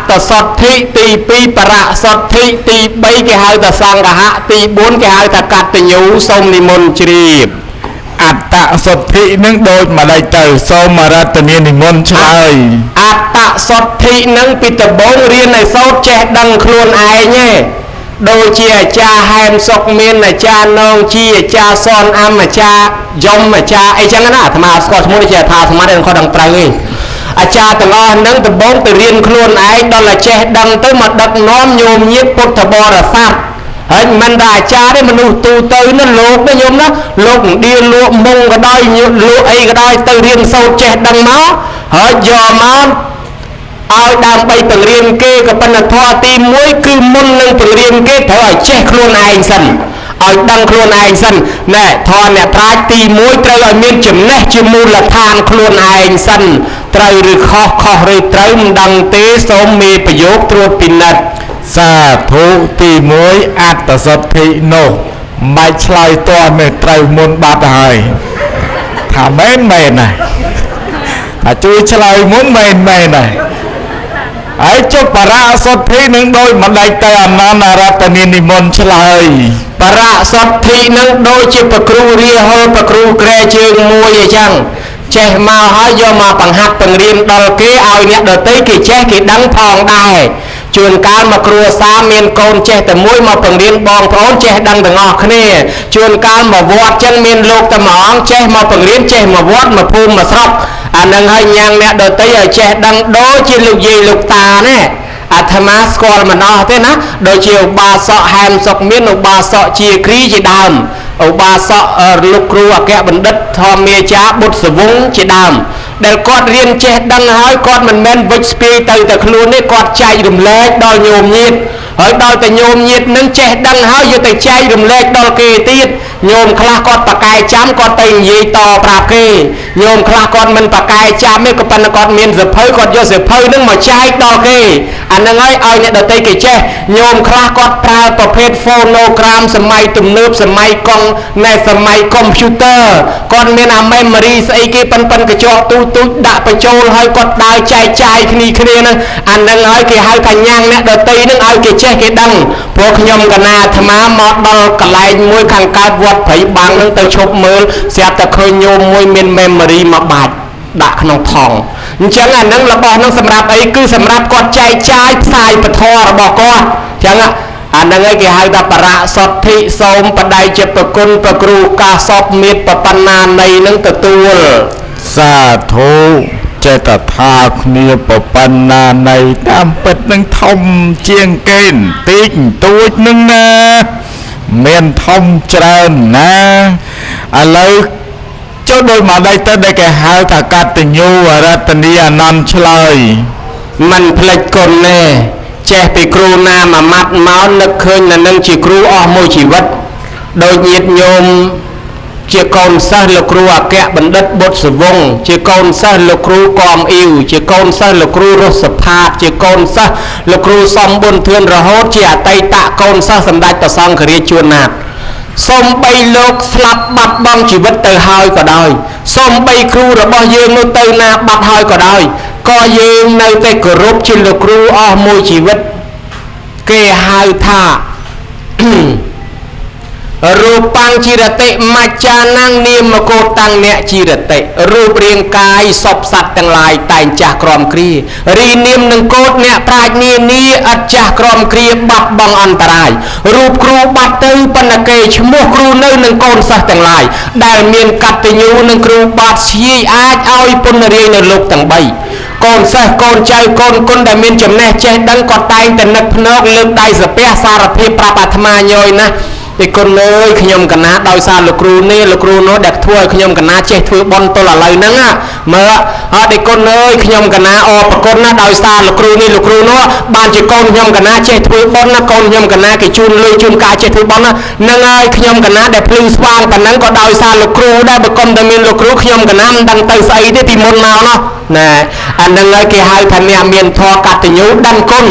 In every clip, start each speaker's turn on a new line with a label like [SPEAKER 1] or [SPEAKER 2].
[SPEAKER 1] ตสัทธิตีปีประสัทธิตีใบแกหายตสังกะหะตีบุญแกหายตกัตตยูสมนิมนต์จรีบ
[SPEAKER 2] อัตตสัทธินึงโดยมาได้เจอสมรัตเนียนิมนต์เฉย
[SPEAKER 1] อัตตสัทธินึงปิตบงเรียนในโซเจดังครูนไอเนี่ยโดยเจียจาแฮมศกเมียนจานองเจียจาซอนอัมจายมจาไอจังนะธรรมะสกอตมุนเจียทาธรรมะเดินข้อดังไตรอาจารย์ต่างๆนั่งตะบงไปเรียนครูนไอดอลลาเจดังเติมมาดักน้อมโยมยิบพุทธบริษัทเฮ้ยมันได้อาจารย์ได้มนุษย์ตูเตยนั่นโลกนะโยมนะโลกเดียโลกมงก็ได้โลกไอก็ได้เตยเรียนโซเจดังมาเฮ้ยยอมมาเอาดามไปตึงเรียนเกกับปนทอตีมวยคือมุนนึงตึงเรียนเกเถอะเจ้ครูนไอสันเอาดังครูนไอสันแน่ทอเนี่ยพระตีมวยเตยเอาเมียนจุ่มแน่จุ่มมูลทานครูนไอสันเตยหรือข้อหรือเตยดังเตสมมีประโยคตรวจปินัด
[SPEAKER 2] สาธุตีมวยอัตตสัทธิโนไม่ใช่ตัวเมตไตรมุนบาดหายถามแม่น่ะถ้าช่วยฉลายมุนแม่น่ะไอ้เจ้าปราสัทธินึงโดยมันได้แต่อนานารัตเนียนิมนต์เฉลย
[SPEAKER 1] ปราสัทธินึงโดยเจ้าปครูเรียหอปครูแกรเชิงมวยจังเจ้ามาหอยอมาปังหัดปังเรียนดอลเกเอาเนี่ยเดตกี่เจ้ากี่ดังทองได้จวนการมาครัวสามเมียนโกนเจ้าแต่มวยมาปังเรียนบองพร้อมเจ้าดังแต่งอคเนี่ยจวนการมาวอดจังเมียนโลกแต่หมองเจ้ามาปังเรียนเจ้ามาวอดมาพูมมาสอบอันนั้นให้ยังเนี่ยเดตเจ้าดังโดจิลูกยีลูกตาเนี่ยอาธรรมะสกอลมันนอเท่นะโดยเชี่ยวบาสะแฮมศกเมียนอุบาสะเชียครีจีดามอุบาสะลูกครูแกบันดัดทอมเมียจ้าบุตรสวงจีดามเด็กกอดเรียนเจดังหอยกอดมันแมนวิสปีแต่ครูนี่กอดใจรุมเล็กดอยโยมยิดหอยดอยแต่โยมยิดนึงเจดังหอยอยู่แต่ใจรุมเล็กดอยเกตีดโยมคลากอดปากกายจ้ำกอดเตยยีต่อปราบเกโยมคลากอดมันปากกายจ้ำไม่ก็ปันกอดเมียนเสือเพยกอดโยเสือเพยนึงมาใจดอยเกอันนั้นไงเอาเนี่ยเดตเกเจโยมคลากอดปลาประเภทโฟโนกรามสมัยตุ่มนืบสมัยกองในสมัยคอมพิวเตอร์ก่อนเมียนเมมโมรีใส่เกปันกระจกตูด่าไปโจลให้กดได้ใจคณีนึงอันนั้นให้เกให้ทันยังเนี่ยเดตนึงเอาเกเจเกดังพวกยมกันนาธรรมะมอดอลกลายมวยขังการวัดไผ่บางนึงเตยชบมือเสียแต่เคยโยมมวยเมียนเมมโมรีมาบาดด่าขนมทองจังอันนั้นระบอบนั่งสำหรับไอ้คือสำหรับกดใจสายปะทอระบอกก็จังอันนั้นไอ้เกี่ยให้ปราสัทธิสมปได้เจ็บประกุลประกรูกาสอบมิตรปปนาในนั่งตัว
[SPEAKER 2] สาธุเจตทาคเนียปปันนาในตามเป็ดนึงทอมเจียงเกณฑ์ติ๊กตัวนึงนะเมียนทอมเจริญนะอะไรเจ้าโดยมาได้แต่ได้แก่หาตากาตญูรัตนีอนันต์เฉลย
[SPEAKER 1] มันเพลิดกลเน่เจ้าไปครูนามามัดเมาส์นึกเคยนั่นนั่งจีครูออกมวยชีวิตโดยเยียดโยมเจ้ากอนซาลครูแกะบันดัดบทสวงเจ้ากอนซาลครูกอมอิวเจ้ากอนซาลครูรสภาเจ้ากอนซาลครูสมบุญเทือนระโหดเจ้าไตตะกอนซาสำได้ต่อสังเกตชวนนาส้มใบโลกสลับบัดบังชีวิตเตยหายก็ได้ส้มใบครูระบยืงเตยนาบัดหายก็ได้ก็ยืงในแต่กรุบชิลครูอมวยชีวิตเกหายท่า รูปังจิรติมาจานังเนียมโกตังเนจิรติรูปเรียงกายศพสัตว์ต่างหลายแต่งจากกรอมครีรีเนียมหนึ่งโกดเนปราชนีนี้อัจฉากรอมครีบัดบังอันตรายรูปครูบัดเตยปนเกยชมุครูเนหนึ่งโกนสัตว์ต่างหลายได้เมียนกัตยูหนึ่งครูบัดชีอาจเอาปนเรียนในโลกต่างใบกอนซะกอนใจกอนคนได้เมียนจำแนกใจดังกอดตายแต่นักพนกเลือกได้สเปียสารพิปราปัตมาโยยนะไปคนเลยขยมกันนะดาวซาลูกครูนี่ลูกครูโน้เด็กถ้วยขยมกันนะเจ้าถ้วยบอลตัวละเลยนั่งอ่ะเมื่อเด็กคนเลยขยมกันนะออกประกอบนะดาวซาลูกครูนี่ลูกครูโน้บ้านจีกอนขยมกันนะเจ้าถ้วยบอลนะกอนขยมกันนะกี่จุนเลยจุนกาเจ้าถ้วยบอลนะนั่งไงขยมกันนะเด็กพลิ้งสว่างแต่นั้นก็ดาวซาลูกครูได้ประกอบดมินลูกครูขยมกันนะดังเตยใส่ได้ที่มนมาเนาะนะอันนั่งไงกี่ให้ทันเนี่ยเมียนทอกัดยุดันก้น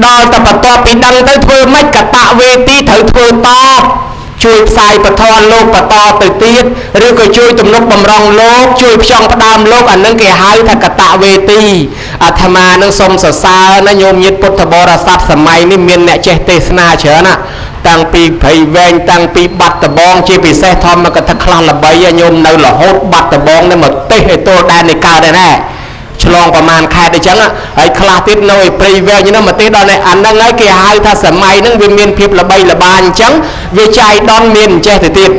[SPEAKER 1] ดอยตะปะตอปีดังเตยถ้วยไม่กะตะเวทีเถอถ้วยตอ ជួយផ្សាយពធលោកបន្តទៅទៀតឬក៏ជួយទំនុកបំរុងលោកជួយផ្ចង់ផ្ដើមលោកអានឹងគេហៅថាកតវេទីអាត្មានឹងសូមសរសើរណាញោមញាតិពុទ្ធបរិស័ទសម័យនេះមានអ្នកចេះទេសនាច្រើនណាតាំងពីព្រៃវែងតាំងពីបាត់ដំបងជាពិសេសធម្មកថាខ្លះល្បីញោមនៅរហូតបាត់ដំបងនេះមកទេសឲ្យទល់ដែននៃកើតដែរណាឆ្លងប្រមាណខែអញ្ចឹងហើយខ្លះទៀតនៅឯព្រៃវែងនោះមកទេសដល់អាហ្នឹងហើយគេហៅថាសម័យហ្នឹងវាមានភាពល្បីល្បាញអញ្ចឹងវាចាយដន់មានចេះទៅទៀត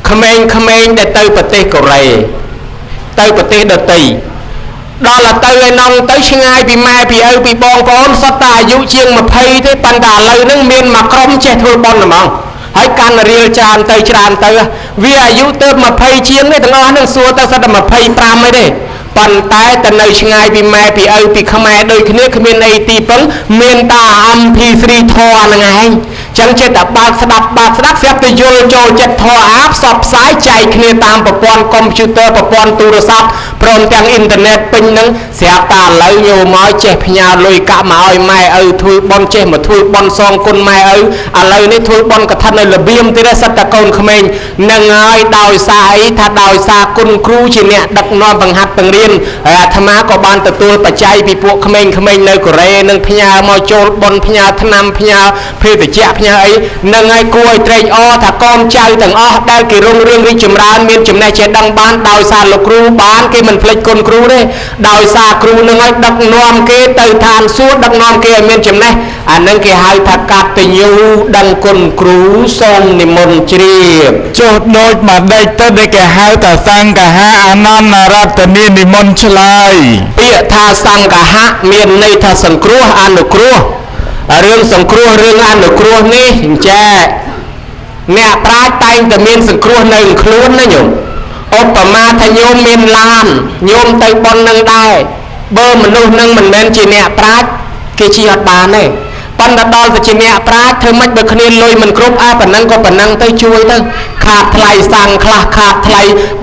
[SPEAKER 1] ក្មេងៗដែលទៅប្រទេសកូរ៉េទៅប្រទេសដទៃដល់ទៅឯណងទៅឆ្ងាយពីម៉ែពីឪពីបងប្អូនសុទ្ធតែអាយុជាង20ទេប៉ុន្តែឥឡូវហ្នឹងមានមួយក្រុមចេះធ្វើបុណ្យហ្មងហើយកាន់រៀលច្រើនទៅវាអាយុទៅ20ជាងនេះទាំងអស់ហ្នឹងសួរទៅសិតតែ25ឯទេប៉ុន្តែទៅនៅឆ្ងាយពីម៉ែពីឪពីខ្មែរដូចគ្នាគ្មានអីទីពឹងមានតា MP3 ធរហ្នឹងឯងចឹងចិត្តតែបើកស្ដាប់ស្រាប់តែយល់ចូលចិត្តធរអាផ្សព្វផ្សាយចែកគ្នាតាមប្រព័ន្ធកុំព្យូទ័រប្រព័ន្ធទូរស័ព្ទព្រមទាំងអ៊ីនធឺណិតពេញហ្នឹងស្រាប់តែឥឡូវញោមមកចេះផ្ញើលុយកាក់មកឲ្យម៉ែឪធ្វើបុណ្យចេះមកធ្វើបុណ្យសងគុណម៉ែឪឥឡូវនេះធ្វើបុណ្យកឋិននៅរបៀងទៀតសិតតែកូនក្មេងនឹងហើយដោយសារអីថាដោយសារគុណគ្រូជាអ្នកដឹកនាំបង្ហាត់បង្រៀនហើយអាត្មាក៏បានទទួលបច្ច័យពីពួកក្មេងៗនៅកូរ៉េនឹងផ្ញើមកចូលបុណ្យផ្ញើថ្នាំផ្ញើភេទជ្ជៈផ្ញើអីនឹងហើយគួរឲ្យត្រេកអរថាកូនចៅទាំងអស់ដែលគេរុងរឿងរីកចម្រើនមានចំណេះចេះដឹងបានដោយសារលោកគ្រូបានគេមិនភ្លេចគុណគ្រូទេដោយសារគ្រូនឹងឲ្យដឹកនាំគេទៅឋានសួគ៌ដឹកនាំគេឲ្យមានចំណេះអានឹងគេហៅថាកតញ្ញូដឹងគុណគ្រូសូមនិមន្តជ្រាប
[SPEAKER 2] ចុះដូចមកដេកទៅដែលគេហៅថាសង្ឃហៈអនន្តរតនានិមន្តឆ្លើយ
[SPEAKER 1] ពាក្យថាសង្ឃហៈមានន័យថាសង្គ្រោះអនុគ្រោះរឿងសង្គ្រោះរឿងអនុគ្រោះនេះអញ្ចឹងអ្នកប្រាជ្ញតែងតែមានសង្គ្រោះនៅខ្លួនណាញោមឧបមាថាញោមមានឡានញោមទៅប៉ុននឹងដែរបើមនុស្សនឹងមិនមែនជាអ្នកប្រាជ្ញគេជិះអត់បានទេប៉ុន្តែដល់ទៅជាអ្នកប្រាជ្ញធ្វើម៉េចបើគ្នាលុយមិនគ្រប់ប៉ុណ្ណឹងក៏ប៉ុណ្ណឹងទៅជួយទៅខាតថ្លៃសាំងខ្លះខាតថ្លៃ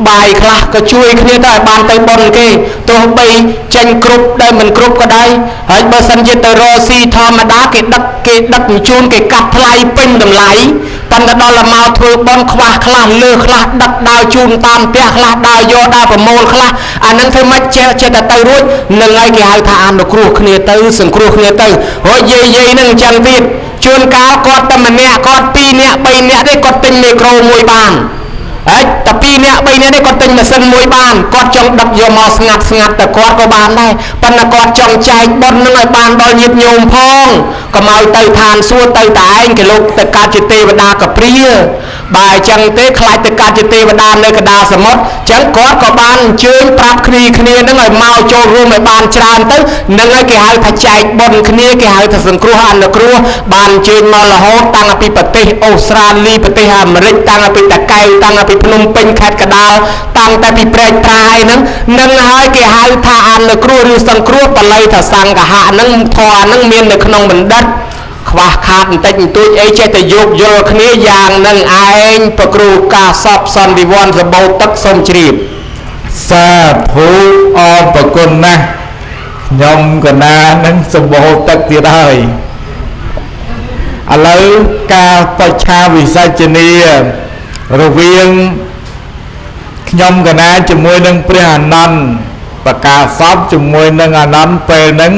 [SPEAKER 1] បាយខ្លះក៏ជួយគ្នាទៅឲ្យបានទៅប៉ុនគេទោះបីចេញគ្រប់ដែលមិនគ្រប់ក៏ដោយហើយបើសិនជាទៅរកស៊ីធម្មតាគេដឹកជូនគេកាត់ថ្លៃពេញតម្លៃប៉ុន្តែដល់មកធ្វើប៉ុនខ្វះខ្លះលើខ្លះដឹកដើរជូនតាមផ្ទះខ្លះដើរយកដើរប្រមូលខ្លះអានឹងធ្វើម៉េចចេះតែទៅរួចនឹងហើយគេហៅថាអនុគ្រោះគ្នាទៅសង្គ្រោះគ្នាទៅហើយយាយនឹងអញ្ចឹងទៀតជួនកាលគាត់តែម្នាក់គាត់2នាក់3នាក់ទេគាត់ទិញមីក្រូមួយបានហើយតែ2នាក់3នាក់ទេគាត់ទិញម៉ាស៊ីនមួយបានគាត់ចង់ដឹកយកមកស្ងាត់តែគាត់ក៏បានដែរប៉ុន្តែគាត់ចង់ចែកបុណ្យនឹងឲ្យបានដល់ញាតិញោមផងកុំឲ្យទៅឋានសួគ៌ទៅតែឯងគេលោកទៅកើតជាទេវតាកព្រាបើអញ្ចឹងទេខ្លាចទៅកើតជាទេវតានៅកណ្ដាលសមុទ្រអញ្ចឹងគាត់ក៏បានអញ្ជើញប្រាប់គ្នានឹងឲ្យមកចូលរួមឲ្យបានច្រើនទៅនឹងឲ្យគេហៅថាចែកបុណ្យគ្នាគេហៅថាសង្គ្រោះអនុគ្រោះបានអញ្ជើញមករហូតតាំងពីប្រទេសអូស្ត្រាលីប្រទេសអាមេរិកតាំងពីតាកែវតាំងពីភ្នំពេញខេត្តកណ្ដាលតាំងតែពីព្រែកប្រាយហ្នឹងនឹងហើយគេហៅថាអនុគ្រោះឬសង្គ្រោះបល័យថាសង្ឃហៈហ្នឹងធម៌ហ្នឹងមាននៅក្នុងបណ្ឌិតខ្វះខាតបន្តិចបន្តួចអីចេះតែយោគយល់គ្នាយ៉ាងនឹងឯងប្រគ្រូការសពសន្តិវ័នសបោទឹកសូមជ្រាប
[SPEAKER 2] សាធុអរប្រគុណណាស់ខ្ញុំកណានឹងសបោទឹកទៀតហើយឥឡូវការបច្ឆាវិសច្ចនីរវាងខ្ញុំកណាជាមួយនឹងព្រះអានន្ទបកាសពជាមួយនឹងអានន្ទពេលហ្នឹង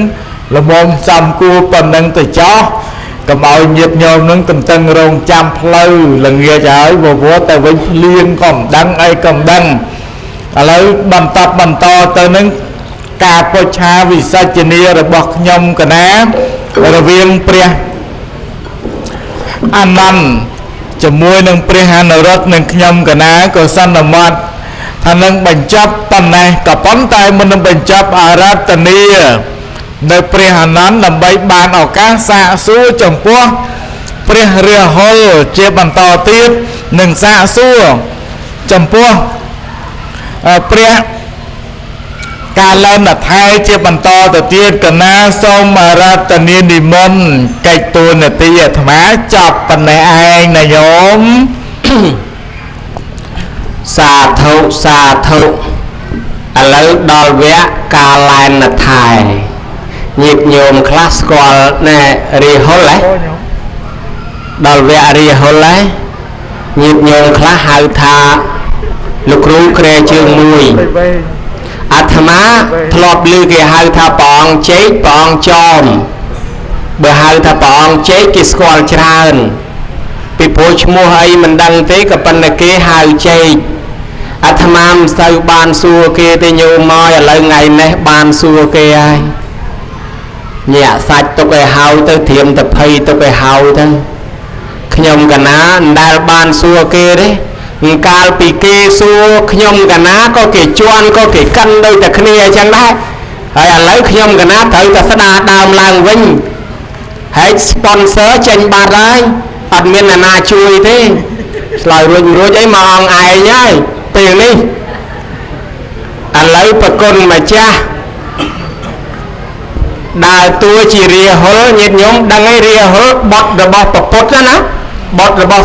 [SPEAKER 2] ល្មមសំគួរប៉ុណ្ណឹងទៅចោះកុំឲ្យញាតិញោមនឹងតឹងរងចាំផ្លូវល្ងាចហើយវវទៅវិញភ្លៀងក៏មិនដឹងអីក៏មិនដឹងឥឡូវបន្តទៅនឹងការបច្ឆាវិសច្ចនីរបស់ខ្ញុំកណារវាងព្រះអានន្ទជាមួយនឹងព្រះអនុរុទ្ធនិងខ្ញុំកណាក៏សន្មតថានឹងបញ្ចប់ប៉ុណ្ណេះក៏ប៉ុន្តែមិននឹងបញ្ចប់អារាធនានៅព្រះអានន្ទដើម្បីបានឱកាសសាកសួរចំពោះព្រះរាហុលជាបន្តទៀតនិងសាកសួរចំពោះព្រះកាលនថែជាបន្តទៅទៀតកណាសូមអារាធនានិមន្តកិច្ចតួនាទីអាត្មាចប់ប៉ុណ្ណេះឯងណាញោម
[SPEAKER 1] សាធុឥឡូវដល់វគ្គកាលែនថែញាតិញោមខ្លះស្គាល់ណែរាហុលហ៎ដល់វគ្គរាហុលហ៎ nhiệt nhôm khá hào tha lục rú kre chương mùi Atma thọp lưu kì hào tha bỏng chết bỏng chom bờ hào tha bỏng chết kì squal tràn bị poch mua hay mình đăng tế cả phần là kế hào chết Atma sao ban xua kê tê nhô môi ở lời ngày này ban xua kê ai nhẹ sạch tôi cái hào tới thiềm tập hay tôi cái hào thôi nhom cả ná đài ban xua kê đấy cao bị kê xua nhom cả ná có cái chuan có cái căn đôi ta khnia chẳng đấy hay lấy nhom cả ná thử ta sẽ đào làng vinh hãy sponsor trên ba đấy admin là na chui thế lời rồi ấy mà ông ai nhá tiền đi lấy bậc con mà cha đại tôi chỉ rìa hớ nhiệt nhóm đang ngay rìa hớ bọt rồi bọt bọt đó nè bọt rồi bọt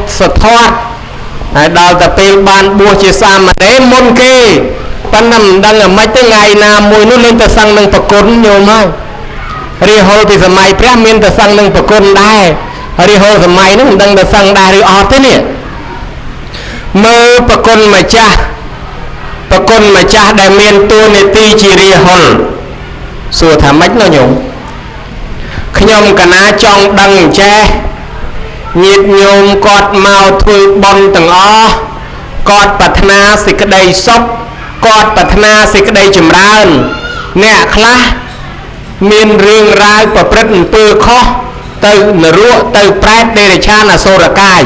[SPEAKER 1] sật thoát đào tập tiền bàn bùa chỉ xa mà để môn kê pan nằm đang ở mấy tới ngày nào mùi nó lên từ sang nâng bậc con nhiều mai rìa hớ thì giờ mày pré miên từ sang nâng bậc con đai rìa hớ giờ mày nó đang từ sang đai rìa ọt thế nè mơ bậc con mà cha đại miên tu nê ti chỉ rìa hớ xua thả mách nó nhung nhom cả ná trong đằng che nhiệt nhôm cọt màu thui bon tầng o cọt bát na xì cái đầy sốc cọt bát na xì cái đầy chùm rán nè khla miền riêng rai và prết từ khó từ nửa ruộng từ prết đây là cha là sô ra cài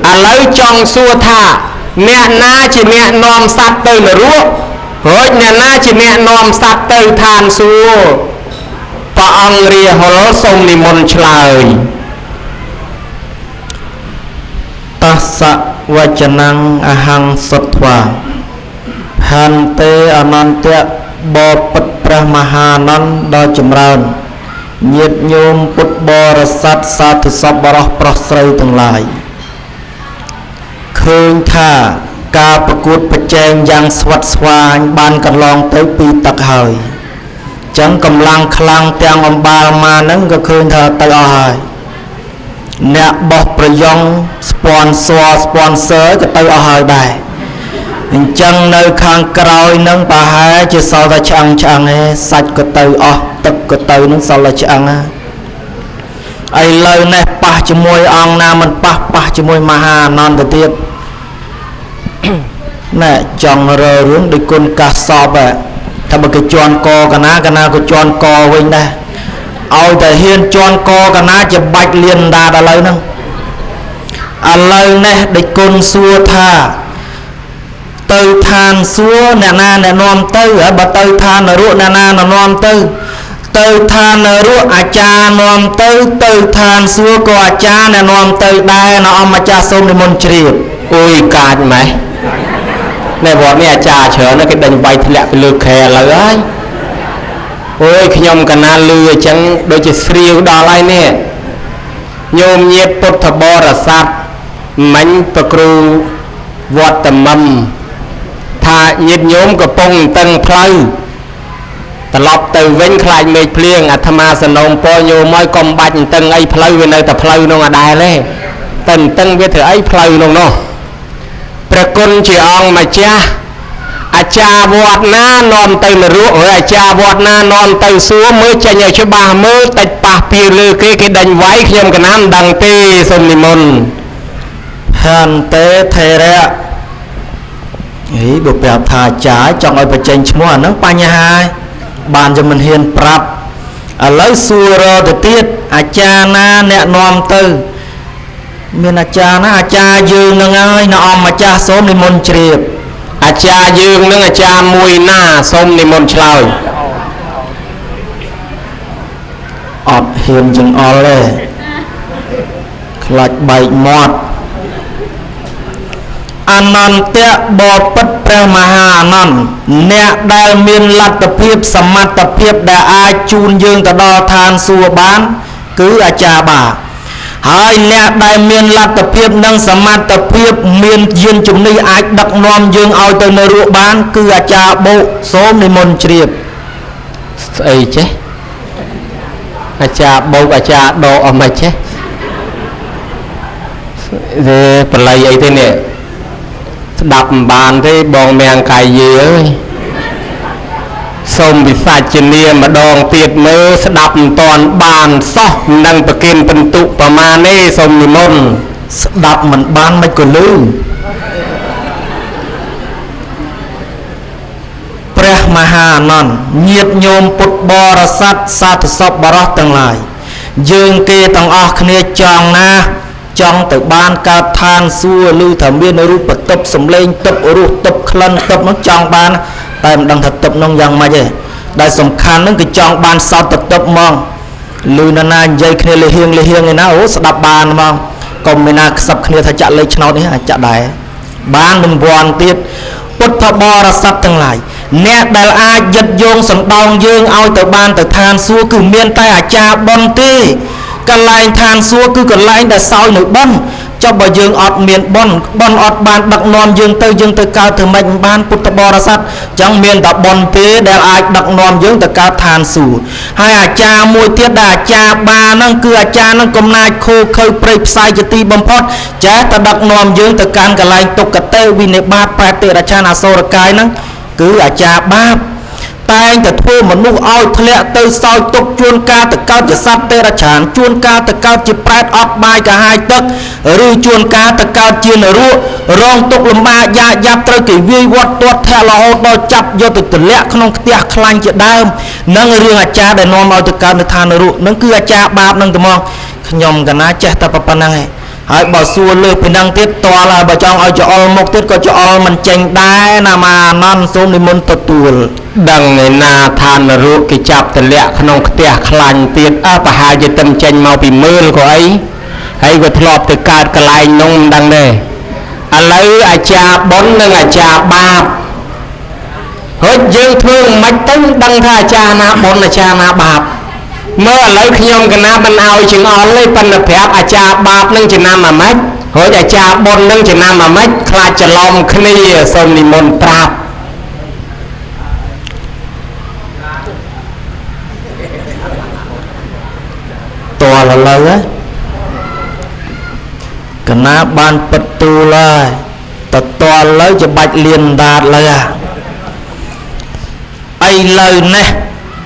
[SPEAKER 1] lấy trong xua thả nè na chỉ nè nom sát từ nửa ruộng rồi nè na chỉ nè nom sát từ than xua bà ông rìa hổ sông nì môn chlài Tassa vachanang ahang sattva Hante anantya bo pat pramahanan do chumran nhiệt nhôm put bo rasat sa thu sop boroh proh srei tang lai khơi tha ការប្រកួតប្រជែងយ៉ាងស្វិតស្វាញបានកន្លងទៅពីទឹកហើយចឹងកម្លាំងខ្លាំងទាំងអំបាលមកហ្នឹងក៏ឃើញថាទៅអស់ហើយអ្នកបោះប្រយ៉ង sponsor ក៏ទៅអស់ហើយដែរអញ្ចឹងនៅខាងក្រោយហ្នឹងប្រហែលជាសល់តែឆ្អឹងឯងសាច់ក៏ទៅអស់ទឹកក៏ទៅនឹងសល់តែឆ្អឹងឥឡូវនេះប៉ះជាមួយអង្គណាមិនប៉ះជាមួយមហាអនន្តទៅទៀតណែចង់រើរឿងដូចគុណកាសសពថាបើគេជន់កកណាក៏ជន់កវិញដែរឲ្យតែហ៊ានជន់កកណាជាបាច់លៀនដាតឥឡូវហ្នឹងឥឡូវនេះដូចគុណសួរថាទៅឋានសួរអ្នកណាអ្នកនាំទៅហើយបើទៅឋាននរកអ្នកណានាំទៅឋាននរកអាចារ្យនាំទៅឋានសួរក៏អាចារ្យអ្នកនាំទៅដែរនៅអម្ចាស់សូមនិមន្តជ្រាបអុយកាចម៉េះในวอดนี่อาจารย์เฉินนะก็เดินไปทะเลไปเลือกแคร์เลยโอ้ยขยมกันนาเลือจังโดยจะเสียวดอลไรเนี่ยโยมเย็บพุทธบริษัทมันประครูวัดตมัมถ้าเย็บโยมกับปงตึงเพลย์ตลบtừเว้นคลายเมฆเพลียงอัตมาสนมปโยมไม่กำบัดตึงไอ้เพลย์เว้นแต่เพลย์น้องอะไรเลยตึงเวทไอ้เพลย์น้องเนาะประคุณจีองมาจ้าอาจารย์วัดน้านอนตื่นรู้อาจารย์วัดน้านอนตื่นซัวมือจะเหนียวชบามือติดปากปีลือเกดันไว้ขยมกันน้ำดังตีสมนิมนต์ฮันเตเทระบุปผาทาจ่าจองเอาไปเจนชมัวนั่งปัญญาบานจะมันเฮียนปรับแล้วซัวรอติดอาจารย์น้าแนะนำตื่นមានអាចារ្យណាអាចារ្យយើងនឹងហើយនៅអម្ចាស់សូមនិមន្តជ្រាបអាចារ្យយើងនឹងអាចារ្យមួយណាសូមនិមន្តឆ្លើយអត់ហ៊ានចង្អុលទេខ្លាចបែកមាត់អនន្តៈបពិតព្រះមហាអនន្តអ្នកដែលមានលទ្ធភាពសមត្ថភាពដែលអាចជូនយើងទៅដល់ឋានសួគ៌បានគឺអាចារ្យបាហើយអ្នកដែលមានលទ្ធភាពនិងសមត្ថភាពមានយានជំនិះអាចដឹកនាំយើងឲ្យទៅនៅរស់បានគឺអាចារ្យបោកសូមនិមន្តជ្រាបស្អីចេះអាចារ្យបោកអាចារ្យដកអស់មិនចេះ บรรลัยไอ้ที่เนี่ยดับบานที่บองแมงกายเยอะส้มวิสัชเนียมาดองเตียดมือสดับตอนบานซอกนั่งประเคนเป็นตุประมาณนี้ส้มนิมนต์สดับมันบานไม่ก็ลืมพระมหานันเงียบโยมปุตบรสัตสาธุศพบรอตั้งหลายยืงเกตังออกเนียจองนะจองแต่บ้านกาทานซัวลือถามเวียนรูปตบสมเลงตบรูปตบคลันตบน้องจองบ้านแต่มันดังถัดตบน้องยังมาเย่ได้สำคัญนั่นคือจองบ้านสาวตบมองลือนานๆใจเคลียเลยเฮียงเลยนะโอ้สดับบานมองก็ไม่น่าสับเคลียถ้าจะเลยชนะนี่จะได้บ้านหนึ่งวันติดพุทธบริษัททั้งหลายแน่แต่อายัดโยงสันดองยืงเอาแต่บ้านแต่ทานซัวคือเมียนใต้อาจารย์บอนตีกันไลทานซัวคือกันไลแต่ซอยหนึ่งบ้านเจ้าบ่ยืงอดเมียนบอนอดบานดักนอนยืงเตยกาวถึงมันบ้านพุทธบริษัทจังเมียนแต่บอนตีแต่อาดักนอนยืงแต่กาวทานสู่ให้อาจารย์มวยเทียดอาจารย์บานั่งคืออาจารย์นั่งกำนายโคเคยเปรย์สายจะตีบอมพอดแจ๊แต่ดักนอนยืงแต่การกันไลตกกระเตวินในบาดแปดเตระชานาโซรกายนั่งคืออาจารย์บาปแต่แต่ทั่วมนุษย์เอาทะเลเตยซอยตกจวนกาแต่เก้าจะซัดเตระฉานจวนกาแต่เก้าจะแปดออกใบกะหายตึกหรือจวนกาแต่เก้าเจียนรู้รองตกลำบากยายับตะกี้วิวัดตัวแทลเอาโดยจับโยติตะเละขนมเตี้ยคลังจะได้นั่งเรื่องอาจารย์ได้นอนเอาแต่การทานรู้นั่นคืออาจารย์บาปนั่งตะมองขยมกันนะเจ้าตาปปนังไงหายบ่ส่วนเลยเป็นดังเตี้ยตัวละบ่จองเอาจะอลมกเตี้ยก็จะอลมันเจงได้นามานั่นส้มในมณฑตัวดังในนาทานรู้กิจับตะเละขนมเตี้ยคลังเตี้ยปะหาจะเต็มเจงเมาปีมือก็ไอ้ก็ทลอบตะการกลายนงดังเลยอะไรอาจารย์บนนึงอาจารย์บาปเฮ้ยยืงทึ่งไม่ต้องดังท่าอาจารย์นาบนอาจารย์นาบาปเมื่อไรขยมกันนะมันเอาจึงอ่อนเลยปันแผลอาจารย์บาปนั่งจะนำมาไหมเฮ้ยอาจารย์บนนั่งจะนำมาไหมคลาจะลอมคณีสมนิมนต์ปราบตัวละเลยกันนะบานประตูเลยแต่ตัวเลยจะบัดเลียนดาดเลยไอ้เลยเนี่ย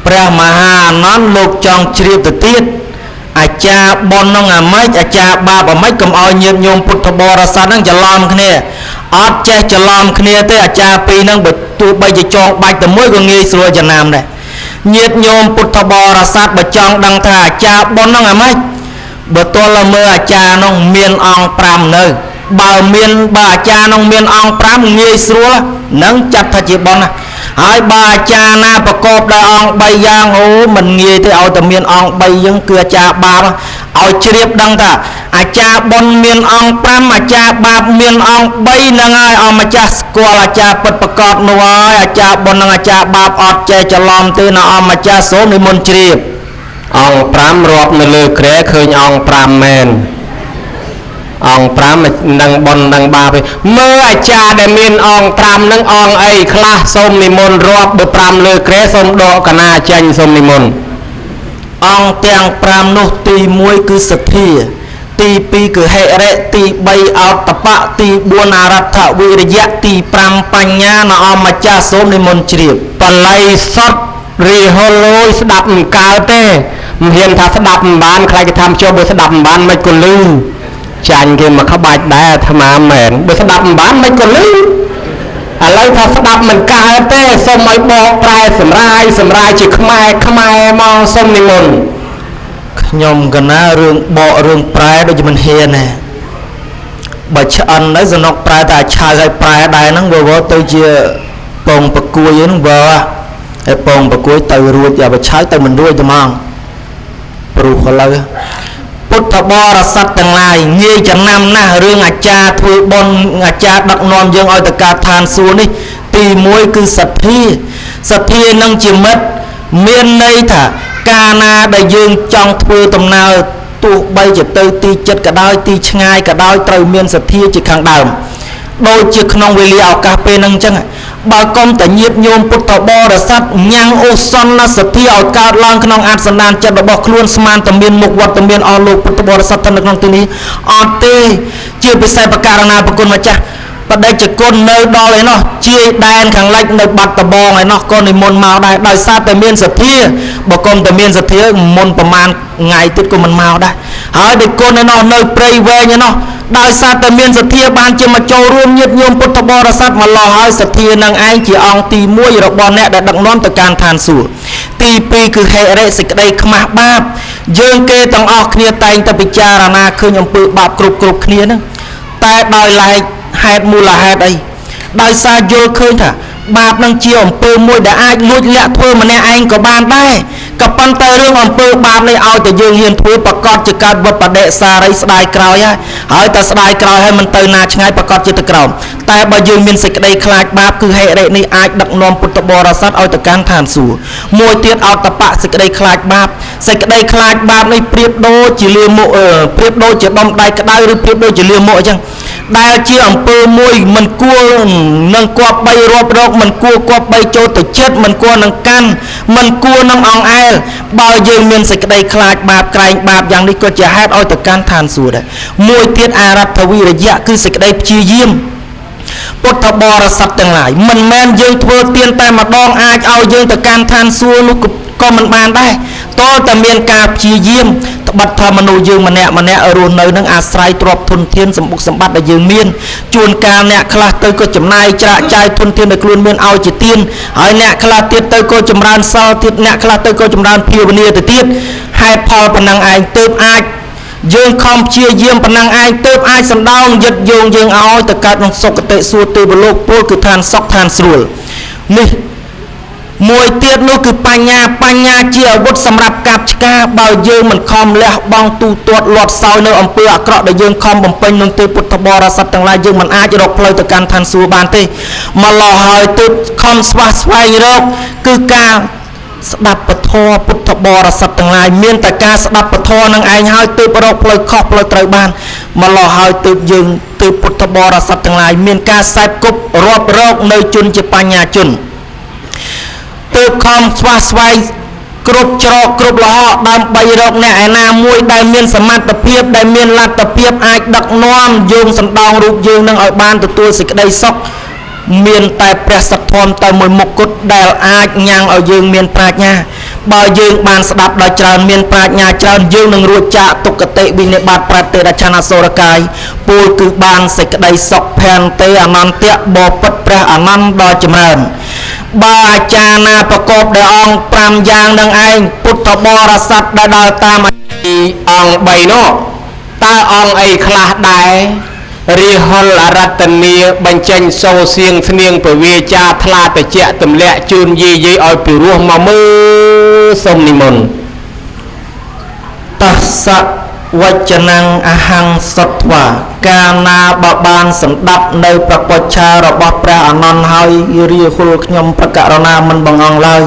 [SPEAKER 1] พระมหานั้นโลกจองเชียบตัวติดอาจารย์บนน้องไม่อาจารย์บาปไม่กำเอาเงียบโยมพุทธบริษัทนั่งจะล้อมขึ้นเนี่ยอาจจะล้อมขึ้นเนี่ยแต่อาจารย์ปีนั่งแบบตัวใบจะจองใบแต่มวยก็เงยสวยจะนำเลยเงียบโยมพุทธบริษัทแบบจองดังท่าอาจารย์บนน้องไม่แบบตัวละเมื่ออาจารย์น้องเมียนองปรามเนยบ่าวเมียนบ่าอาจารย์น้องเมียนองปรามเงยสวยนั่งจับทัจิบอลนะหายบาจานาประกอบได้องใบยางโอ้มันเงี้ยที่เอาแต่เมียนองใบยังเกลือจ่าบาเอาเชียบดังท่าอาจารย์บนเมียนองปรามอาจารย์บาเมียนองใบนางไงเอามาจากสกอลอาจารย์ประกอบนัวอาจารย์บนนางอาจารย์บาอดใจจะล้อมตีนเอามาจากโสนิมนต์เชียบองปรามรอบในเลือแกรเคยองปรามแมนองปรามนังบนนังบาไปเมื่ออาจารย์ได้มีนองปรามนังองไอ้คลาสมนิมนต์รอบเบปรามเลยแกรสมโดกนาจันสมนิมนต์องเตียงปรามนุตีมวยคือสัตย์ตีปีคือเหระตีใบอัตปะตีบัวนารัฐวิริยะตีปรามปัญญาณอมาจาสมนิมนต์เฉียบปลายสดรีโฮโลยสดับกาวเต้เห็นถ้าสดับบานใครจะทำโชว์บสดับบานไม่กุลือจันเกมาขบายได้ธรรมะเหม็นบสดับบานไม่กุลืออะไรถ้าสดับมันกาวเต้สมัยบอกปลายสำรายจิขมายมองสมนิมนต์ยมกันนะเรื่องบ่เรื่องปลายโดยมันเฮียนบัชอันนั้นจะนกปลายแต่ชายปลายได้นั่งบ่ตัวเจียปงปะกุยนั่งบ่ไอ้ปองปะกุ้ยเตยรวยอย่าไปใช้เตยมันรวยจะมองปลุกเขาเลยพุทธบริษัทต่างหลายเงี้ยจะนำหน้าเรื่องอาจารย์ทุบนอาจารย์ดักนอนยังเอาแต่การทานสูนี่ตีมวยคือสัตย์นั่งจิมัดเมียนในถ้ากานาได้ยืงจองทุตำนาตัวใบจะเตยตีจัดกระดอยตีชงายกระดอยเตยเมียนสัตย์จิขังดำโดยจิขนองเวลีเอากาเปนังจัง
[SPEAKER 3] បើកុំតែញាតញោមពុទ្ធបរិស័ទញ៉ាំងអូសន្នសទ្ធាឲ្យកើតឡើងក្នុងអាសន្តានចិត្តរបស់ខ្លួនស្មានតែមានមុខវត្តមានអស់លោកពុទ្ធបរិស័ទនៅក្នុងទីនេះអត់ទេជាពិសេសបករណាប្រគុណម្ចាស់បដិជ្ជគុណនៅដល់ឯណោះជាដែនខាងលិចនៅបាត់ដំបងឯណោះក៏និមន្តមកដែរដោយសារតែមានសទ្ធាបើកុំតែមានសទ្ធាមុនប្រមាណថ្ងៃទៀតក៏មិនមកដែរហើយដូចគុណឯណោះនៅព្រៃវែងឯណោះដោយសារតែមានសទ្ធាបានជាមកចូលរួមញាតិញោមពុទ្ធបរិស័ទមកលោះហើយសទ្ធានឹងឯងជាអង្គទី1របស់អ្នកដែលដឹកនាំទៅកាន់ឋានសួគ៌ទី2គឺហេរិសេចក្តីខ្មាស់បាបយើងគេទាំងអស់គ្នាតែងតែពិចារណាឃើញអំពើបាបគ្រប់គ្នាហ្នឹងតែដោយឡែកហេតុមូលហេតុអីដោយសារយល់ឃើញថាបាបនឹងជាអំពើមួយដែលអាចលួចលាក់ធ្វើម្នាក់ឯងក៏បានដែរក៏ប៉ុន្តែរឿងអំពើបាបនេះឲ្យតែយើងហ៊ានធ្វើប្រកាសជាកើតវត្តបដិសារីស្ដាយក្រោយហើយតែស្ដាយក្រោយហើយមិនទៅណាឆ្ងាយប្រកាសជាទៅក្រោមតែបើយើងមានសេចក្តីខ្លាចបាបគឺហេរិនេះអាចដឹកនាំពុទ្ធបរិស័ទឲ្យទៅកាន់ឋានសួគ៌មួយទៀតអតបៈសេចក្តីខ្លាចបាបសេចក្តីខ្លាចបាបនេះប្រៀបដូចជាលាមកប្រៀបដូចជាដុំដៃក្តៅឬប្រៀបដូចជាលាមកអញ្ចឹងដែលជាអំពើមួយមិនគួរនឹងគប្បីរាប់រកមិនគួរគប្បីចូលទៅចិត្តមិនគួរនឹងកាន់មិនគួរនឹងអង្អែលបើយើងមានសេចក្តីខ្លាចបាបក្រែងបាបយ៉ាងនេះក៏ជាហេតុឲ្យទៅកាន់ឋានសួគ៌ដែរមួយទៀតអរដ្ឋវិរិយៈគឺសេចក្តីព្យាយាមពុទ្ធបរិស័ទទាំងឡាយមិនមែនយើងធ្វើទានតែម្ដងអាចឲ្យយើងទៅកាន់ឋានសួគ៌នោះក៏មិនបានដែរតើតែមានការព្យាយាមត្បិតថាមនុស្សយើងម្នាក់រស់នៅនឹងអាស្រ័យទ្រព្យធនធានសម្បុកសម្បត្តិដែលយើងមានជួនកាលអ្នកខ្លះទៅក៏ចំណាយច្រាក់ចាយធនធានដែលខ្លួនមានឲ្យជាទានហើយអ្នកខ្លះទៀតទៅក៏ចម្រើនសិលទៀតអ្នកខ្លះទៅក៏ចម្រើនភាវនាទៅទៀតហេតុផលប៉ុណ្ណឹងឯងទើបអាចយើងខំព្យាយាមប៉ុណ្ណឹងឯងទើបអាចសណ្ដោងយឹតយងយើងឲ្យទៅកើតក្នុងសុគតិសួគ៌ទេវលោកពលគឺឋានសុខឋានស្រួលនេះមួយទៀតនោះគឺបញ្ញាជាអាវុធសម្រាប់កាប់ឆ្កាបើយើងមិនខំលះបង់ទូទាត់លាត់សោយនៅអំពើអាក្រក់ដែលយើងខំបំពេញនឹងទេពុទ្ធបរិស័ទទាំងឡាយយើងមិនអាចរកផ្លូវទៅកាន់ឋានសួគ៌បានទេមកលោះហើយទើបខំស្វះស្វែងរកគឺការស្ដាប់ពធពុទ្ធបរិស័ទទាំងឡាយមានតែការស្ដាប់ពធនឹងឯងហើយទើបរកផ្លូវខុសផ្លូវត្រូវបានមកលោះហើយទើបយើងទើបពុទ្ធបរិស័ទទាំងឡាយមានការសែបគប់រាប់រកនៅជនជាបញ្ញាជនទើបខំស្វះស្វែងគ្រប់ច្រកគ្រប់លហកដើម្បីរកអ្នកឯណាមួយដែលមានសមត្ថភាពដែលមានលទ្ធភាពអាចដឹកនាំយើងសណ្ដោងរូបយើងនឹងឲ្យបានទទួលសេចក្តីសុខមានតែព្រះសទ្ធម្មតែមួយមុខគត់ដែលអាចញ៉ាំងឲ្យយើងមានប្រាជ្ញាបើយើងបានស្ដាប់ដល់ច្រើនមានប្រាជ្ញាច្រើនយើងនឹងរួចចាកទុក្ខតិវិនិបាតប្រតិរច្ឆានអសុរកាយពូលគឺបានសេចក្តីសុខភ័ន្តេអនន្តៈបបិទ្ធព្រះអនន្តដ៏ចម្រើនបើអាចារ្យណាប្រកបដោយអង្គ5យ៉ាងនឹងឯងពុទ្ធបរិស័ទដែលដើរតាម
[SPEAKER 1] អង្គ3នោះតើអង្គអីខ្លះដែររិហុលអរតនីបញ្ចេញសូរសៀងស្នៀងពវាចាថ្លាតិចទម្លាក់ជូនយាយឲ្យពីរោះមកមើលសូមនិមន្ត
[SPEAKER 3] តស្សវចនំអហង្សត្វាកាលណាបើបានសម្ដាប់នៅប្រពុច្ឆារបស់ព្រះអនន្តហើយរាហុលខ្ញុំប្រករុណាមិនបងអង្គឡើយ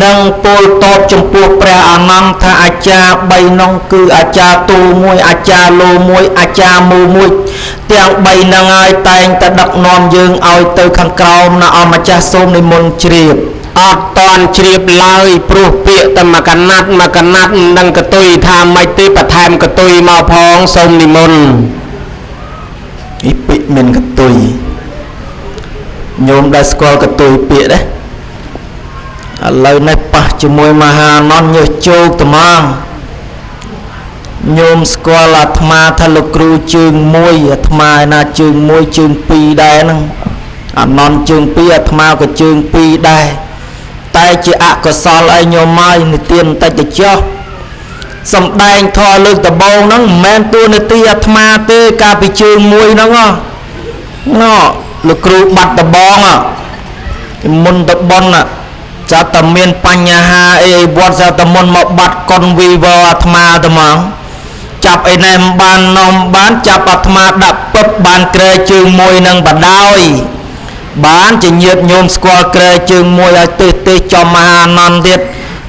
[SPEAKER 3] នឹងពោលតបចំពោះព្រះអនន្តថាអាចារ្យ3នោះគឺអាចារ្យទូមួយអាចារ្យលោមួយអាចារ្យមូមួយទាំង3នឹងហើយតែងតែដឹកនាំយើងឲ្យទៅខាងក្រោមណាអម្ចាស់សូមនិមន្តជ្រាប
[SPEAKER 1] អត់តន់ជ្រាបឡើយព្រោះពាក្យតែមកកណាត់នឹងកតុយថាមិនទេបន្ថែមកតុយមកផងសូមនិមន្ត
[SPEAKER 3] អ៊ីពាក្យមិនកតុយញោមដែលស្គាល់កតុយពាក្យដែរឥឡូវនេះប៉ះជាមួយមហាអនន្តញើសជោគត្មងញោមស្គាល់អាត្មាថាលោកគ្រូជើង1អាត្មាឯណាជើង1ជើង2ដែរហ្នឹងអនន្តជើង2អាត្មាក៏ជើង2ដែរតែជាអកុសលអីញោមមកនិទានបន្តិចទៅចុះសំដែងធម៌លើកដំបូងហ្នឹងមិនមែនតួនាទីអាត្មាទេកាលពីជើង1ហ្នឹងណោលោកគ្រូបាត់ដំបងមុនទៅបនចាត់តែមានបញ្ហាអីវត្តចាត់តែមុនមកបាត់កុនវីវអាត្មាទៅមកចាប់អីណែមិនបាននាំបានចាប់អាត្មាដាក់ពឹបបានក្រែជើង1នឹងបដោយបានជាញាតញោមស្គាល់ក្រែជើង1ឲ្យទេសចំមហាអនន្តទៀត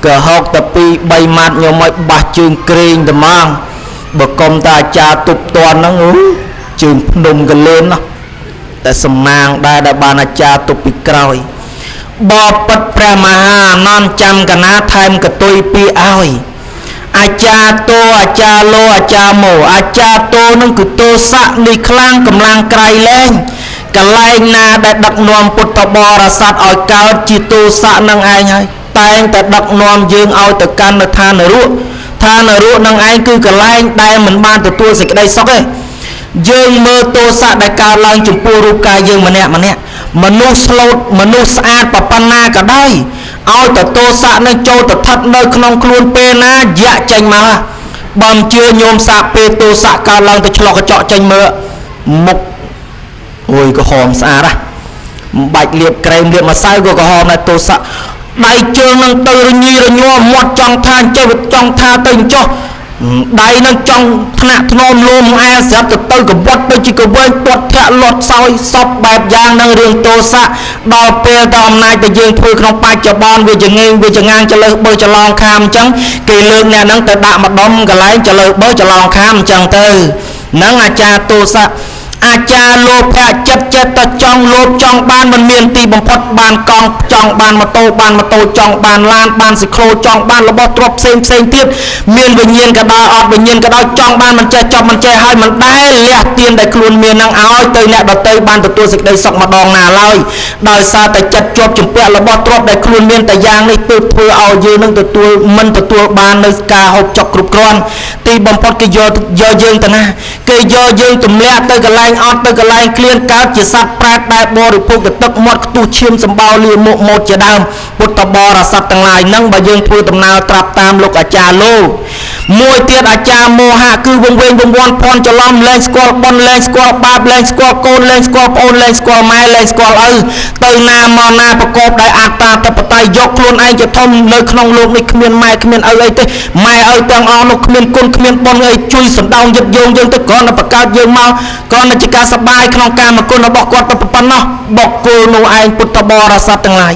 [SPEAKER 3] ក៏ហុកតែ2 3ម៉ាត់ញោមឲ្យបាសជើងក្រែងទៅមកបើកុំតាអាចារ្យទប់តន់ហ្នឹងជើងភ្នំកលឿនណា តែសំណាងដែលបានអាចារ្យទុកពីក្រោយបបិទ្ធព្រះមហាអនន្តចាំកណាថែមកតុយពីឲ្យអាចារ្យតោអាចារ្យលោអាចារ្យមោអាចារ្យតោនឹងគឺទោសៈនេះខ្លាំងកម្លាំងក្រៃលែងកន្លែងណាដែលដឹកនាំពុទ្ធបរិស័ទឲ្យកើតជាទោសៈនឹងឯងហើយតែងតែដឹកនាំយើងឲ្យទៅកាន់នៅឋាននរកនឹងឯងគឺកន្លែងដែលមិនបានទទួលសេចក្តីសុខទេយើងមើលទោសៈដែលកើតឡើងចំពោះរូបកាយយើងម្នាក់មនុស្សស្លូតមនុស្សស្អាតប៉ុណ្ណាក៏ដោយឲ្យតែទោសៈនឹងចូលទៅស្ថិតនៅក្នុងខ្លួនពេលណាយ៉ាក់ចេញមកបើមិនជឿញោមសាកពេលទោសៈកើតឡើងទៅឆ្លោះកញ្ចក់ចេញមើលមុខអូយក៏ហមស្អាតមិនបាច់លាបក្រែមលាបម្សៅក៏ក្រហមដែរទោសៈដៃជើងនឹងទៅរញីរញ័រមាត់ចង់ថាចេះចង់ថាទៅចុះដៃនឹងចង់ថ្នាក់ធ្នមលំអែស្រាប់ទៅកវត្តទៅជាកវែងពាត់ធាក់លាត់សោយសពបែបយ៉ាងនឹងរឿងទោសៈដល់ពេលទៅអំណាចដែលយើងធ្វើក្នុងបច្ចុប្បន្នវាចងេងវាចងាងចលើសបើចឡងខាមអញ្ចឹងគេលើកអ្នកហ្នឹងទៅដាក់ម្ដុំកន្លែងចលើសបើចឡងខាមអញ្ចឹងទៅនឹងអាចារ្យទោសៈអាចារ្យលោភៈចិត្តតែចង់លោភចង់បានមិនមានទីបំផុតបានកង់ចង់បានម៉ូតូចង់បានឡានបានស៊ីក្រូចង់បានរបស់ទ្រព្យផ្សេងទៀតមានវិញ្ញាណក៏ដោយអត់វិញ្ញាណក៏ដោយចង់បានមិនចេះចប់មិនចេះហើយមិនដែលលះទានដែលខ្លួនមាននឹងឲ្យទៅអ្នកដទៃបានទទួលសេចក្តីសុខម្ដងណាឡើយដោយសារតែចិត្តជាប់ជំពាក់របស់ទ្រព្យដែលខ្លួនមានតែយ៉ាងនេះទើបធ្វើឲ្យយើងនឹងមិនទទួលបាននៅការហូបចុកគ្រប់គ្រាន់ទីបំផុតគេយកយើងទៅណាគេយកយើងទម្លាក់ទៅកន្លែងអត់ទៅកន្លែងក្លៀនកើតជាសត្វប្រែតដែលបរិភោគទឹកមាត់ខ្ទុះឈាមសម្បោលាមុខម៉ូតជាដើមពុទ្ធបរិស័ទទាំងឡាយនឹងបើយើងធ្វើដំណើរត្រាប់តាមលោកអាចារ្យលោកមួយទៀតអាចារ្យមោហៈគឺវង្វេងវង្វាន់ភ័ន្តច្រឡំលែងស្គាល់បុណ្យលែងស្គាល់បាបលែងស្គាល់កូនលែងស្គាល់ប្អូនលែងស្គាល់ម៉ែលែងស្គាល់ឪទៅណាមកណាប្រកបដោយអត្តាធិបតេយ្យយកខ្លួនឯងជាធំនៅក្នុងលោកនេះគ្មានម៉ែគ្មានឪអីទេម៉ែឪទាំងអស់នោះគ្មានគុណគ្មានបុណ្យអីជួយសំដៅយឹកយោងយើងទៅគ្រាន់តែបង្កើតយើងមកគ្រាន់តែជាការសប្បាយក្នុងកាមគុណរបស់គាត់ទៅប៉ុណ្ណោះបុគ្គលនោះឯងពុទ្ធបរិស័ទទាំងឡាយ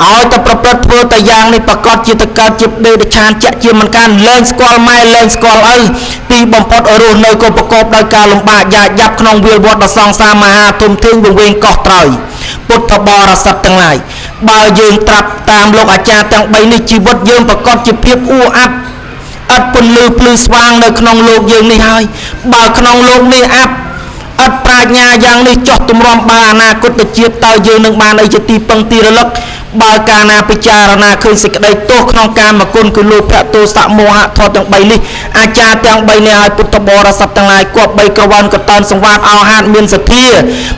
[SPEAKER 3] ឲ្យតែប្រព្រឹត្តធ្វើតែយ៉ាងនេះប្រកាសជាទៅកើតជាដេរឆានជាក់ជាមិនកានលែងស្គាល់ម៉ែលែងស្គាល់ឪទីបំផុតរស់នៅក៏ប្រកបដោយការលំបាកយ៉ាយ៉ាប់ក្នុងវាលវត្តដ៏សង្សារមហាធំធេងវង្វេងកោះត្រើយពុទ្ធបរិស័ទទាំងឡាយបើយើងត្រាប់តាមលោកអាចារ្យទាំង3នេះជីវិតយើងប្រកបជាភាពអ៊ូអាប់អត់ពន្លឺភ្លឺស្វាងនៅក្នុងលោកយើងនេះហើយបើក្នុងលោកនេះអាប់អត់ប្រាជ្ញាយ៉ាងនេះចោះទម្រាំបើអនាគតជាតិតើយើងនឹងបានអីជាទីពឹងទីរលឹកបើកាលណាពិចារណាឃើញសេចក្តីទោសក្នុងកាមគុណគឺលោភៈទោសៈមោហៈធម៌ទាំង3នេះអាចារ្យទាំង3នេះឲ្យពុទ្ធបរិស័ទទាំងឡាយគប់បីក្រវ៉ាន់កតើនសង្វាតអោហាតមានសទ្ធា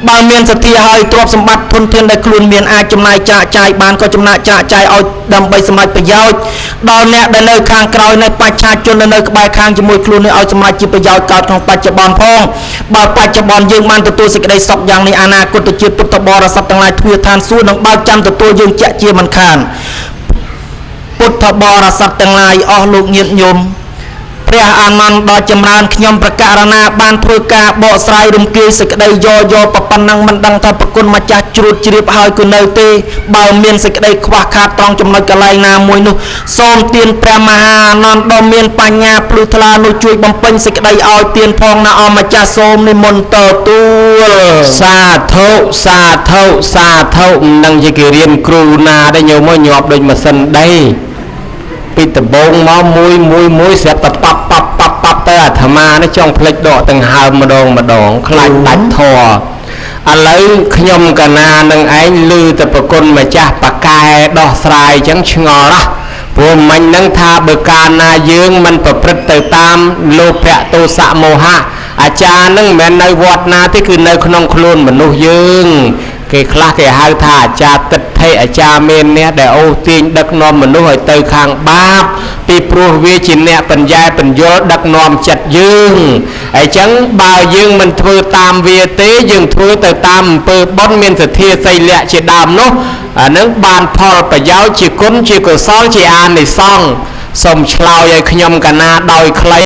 [SPEAKER 3] បើមានសទ្ធាហើយទ្រព្យសម្បត្តិធនធានដែលខ្លួនមានអាចចំណាយចាកចាយបានក៏ចំណាយចាកចាយឲ្យដើម្បីសម្រេចប្រយោជន៍ដល់អ្នកដែលនៅខាងក្រោយនៃបច្ឆាជននៅក្បែរខាងជាមួយខ្លួននេះឲ្យសម្រេចជាប្រយោជន៍កើតក្នុងបច្ចុប្បន្នផងបើបច្ចុប្បន្នយើងបានទទួលសេចក្តីសុខយ៉ាងនេះអនាគតជាតិពុទ្ធបរិស័ទទាំងឡាយទ្វារឋានសួគ៌នឹងបើកចាំទទួលយើងជាក់ជាមិនខានពុទ្ធបរិស័ទទាំងឡាយអស់លោកញាតិញោមព្រះអានន្ទដ៏ចម្រើនខ្ញុំប្រកាសណាបានធ្វើការបកស្រាយរំគាយសេចក្តីយកប៉ុណ្ណឹងមិនដឹងថាប្រគុណម្ចាស់ជ្រួតជ្រាបហើយគឺនៅទេបើមានសេចក្តីខ្វះខាតត្រង់ចំណុចកន្លែងណាមួយនោះសូមទានព្រះមហាអានន្ទដ៏មានបញ្ញាភ្លឺថ្លានោះជួយបំពេញសេចក្តីឲ្យទានផងណាអម្ចាស់សូមនិមន្តទទួល
[SPEAKER 1] សាធុនឹងជាគេរៀនគ្រូណាដែលញោមមកញាប់ដូចម៉ាស៊ីនដីពីដំបងមកមួយស្រាប់តែប៉ាប់ទៅអាត្មានេះចង់ផ្លេចដកទាំងហើមម្ដងខ្លាចដាច់ធေါ်ឥឡូវខ្ញុំកណានឹងឯងឮតែប្រគុណម្ចាស់ប៉កែដោះស្រាយអញ្ចឹងឆ្ងល់ណាស់ព្រោះមិញនឹងថាបើកាលណាយើងមិនប្រព្រឹត្តទៅតាមលោភៈទោសៈមោហៈអាចារ្យនឹងមិនមែននៅវត្តណាទេគឺនៅក្នុងខ្លួនមនុស្សយើងគេខ្លះគេហៅថាអាចារ្យទិដ្ឋិអាចារ្យមានអ្នកដែលអូសទាញដឹកនាំមនុស្សឲ្យទៅខាងបាបពីព្រោះវាជាអ្នកបញ្ញែបញ្យល់ដឹកនាំចិត្តយើងអញ្ចឹងបើយើងមិនធ្វើតាមវាទេយើងធ្វើទៅតាមអំពើបុណ្យមានសទ្ធាសីលៈជាដើមនោះអានឹងបានផលប្រយោជន៍ជាគុណជាកុសលជាអានិសង្សសូមឆ្លើយឲ្យខ្ញុំកណាដោយខ្លី